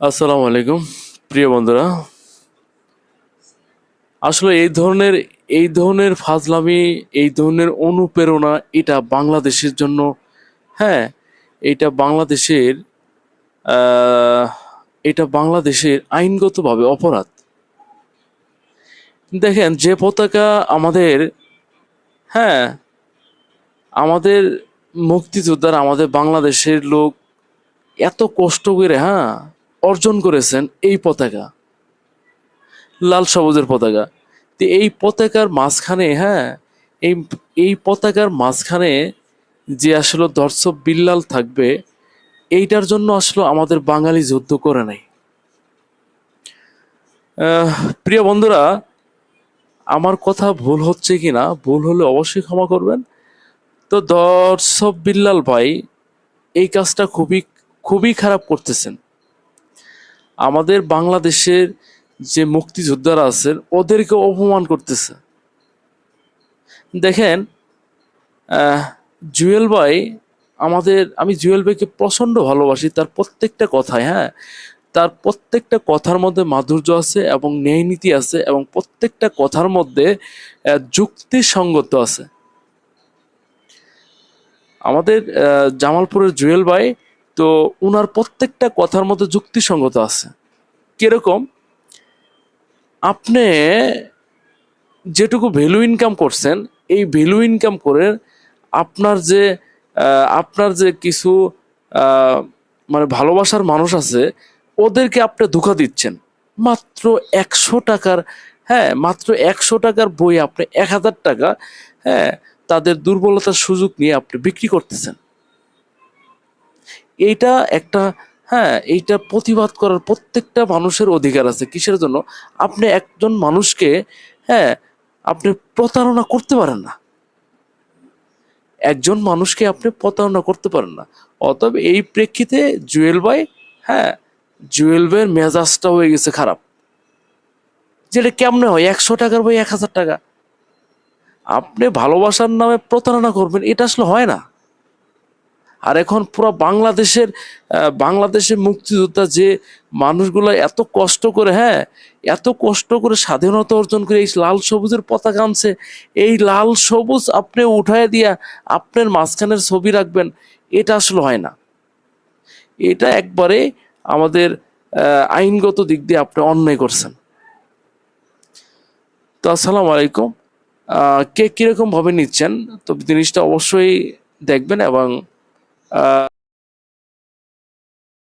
আসসালামু আলাইকুম প্রিয় বন্ধুরা। আসলে এই ধরনের ফাজলামি, এই ধরনের অনুপ্রেরণা, এটা বাংলাদেশের জন্য, হ্যাঁ, এটা বাংলাদেশের আহ, এটা বাংলাদেশের আইনগতভাবে অপরাধ। দেখেন, যে পতাকা আমাদের, হ্যাঁ, আমাদের মুক্তিযোদ্ধারা, আমাদের বাংলাদেশের লোক এত কষ্ট করে, হ্যাঁ, অর্জন করেছেন এই পতাকা, লাল সবুজের পতাকা। তো এই পতাকার মাঝখানে, হ্যাঁ, এই এই পতাকার মাঝখানে যে আসলে দর্শক বিল্লাল থাকবে, এইটার জন্য আসলে আমাদের বাঙালি যুদ্ধ করে নাই। আহ, প্রিয় বন্ধুরা, আমার কথা ভুল হচ্ছে কিনা, ভুল হলে অবশ্যই ক্ষমা করবেন। তো দর্শক বিল্লাল ভাই এই কাজটা খুবই খুবই খারাপ করতেছেন। আমাদের বাংলাদেশের যে মুক্তিযোদ্ধারা আছেন ওদেরকে অপমান করতেছে। দেখেন, আহ, জুয়েল ভাই, আমি জুয়েল ভাইকে প্রচণ্ড ভালোবাসি, তার প্রত্যেকটা কথায়, হ্যাঁ, তার প্রত্যেকটা কথার মধ্যে মাধুর্য আছে এবং ন্যায় নীতি আছে, এবং প্রত্যেকটা কথার মধ্যে যুক্তিসঙ্গত আছে। আমাদের জামালপুরের জুয়েল ভাই, তো উনার প্রত্যেকটা কথার মধ্যে যুক্তিসঙ্গত আছে। কিরকম? আপনি যেটুকু ভ্যালু ইনকাম করছেন, এই ভ্যালু ইনকাম করে আপনার যে কিছু আহ, মানে ভালোবাসার মানুষ আছে, ওদেরকে আপনি ধোঁকা দিচ্ছেন। মাত্র 100 টাকার, হ্যাঁ, মাত্র 100 টাকার বই আপনি 1000 টাকা, হ্যাঁ, তাদের দুর্বলতার সুযোগ নিয়ে আপনি বিক্রি করতেছেন। এইটা একটা, হ্যাঁ, এইটা প্রতিবাদ করার প্রত্যেকটা মানুষের অধিকার আছে। কিসের জন্য? আপনি একজন মানুষকে, হ্যাঁ, আপনি প্রতারণা করতে পারেন না। একজন মানুষকে আপনি প্রতারণা করতে পারেন না। অতএব এই প্রেক্ষিতে জুয়েল ভাই, হ্যাঁ, জুয়েল ভাইয়ের মেজাজটা হয়ে গেছে খারাপ। যেটা কেমনে হয়? 100 টাকার বই 1000 টাকা আপনি ভালোবাসার নামে প্রতারণা করবেন, এটা আসলে হয় না। আর এখন পুরো বাংলাদেশের মুক্তিযোদ্ধা যে মানুষগুলো এত কষ্ট করে, হ্যাঁ, এত কষ্ট করে স্বাধীনতা অর্জন করে এই লাল সবুজের পতাকা আনছে, এই লাল সবুজ আপনি উঠায় দিয়া আপনার মাঝখানের ছবি রাখবেন, এটা আসলে হয় না। এটা একবারে আমাদের আইনগত দিক দিয়ে আপনি অন্যায় করছেন। তো আসসালামু আলাইকুম। কে কিরকম ভাবে নিচ্ছেন, তো জিনিসটা অবশ্যই দেখবেন, এবং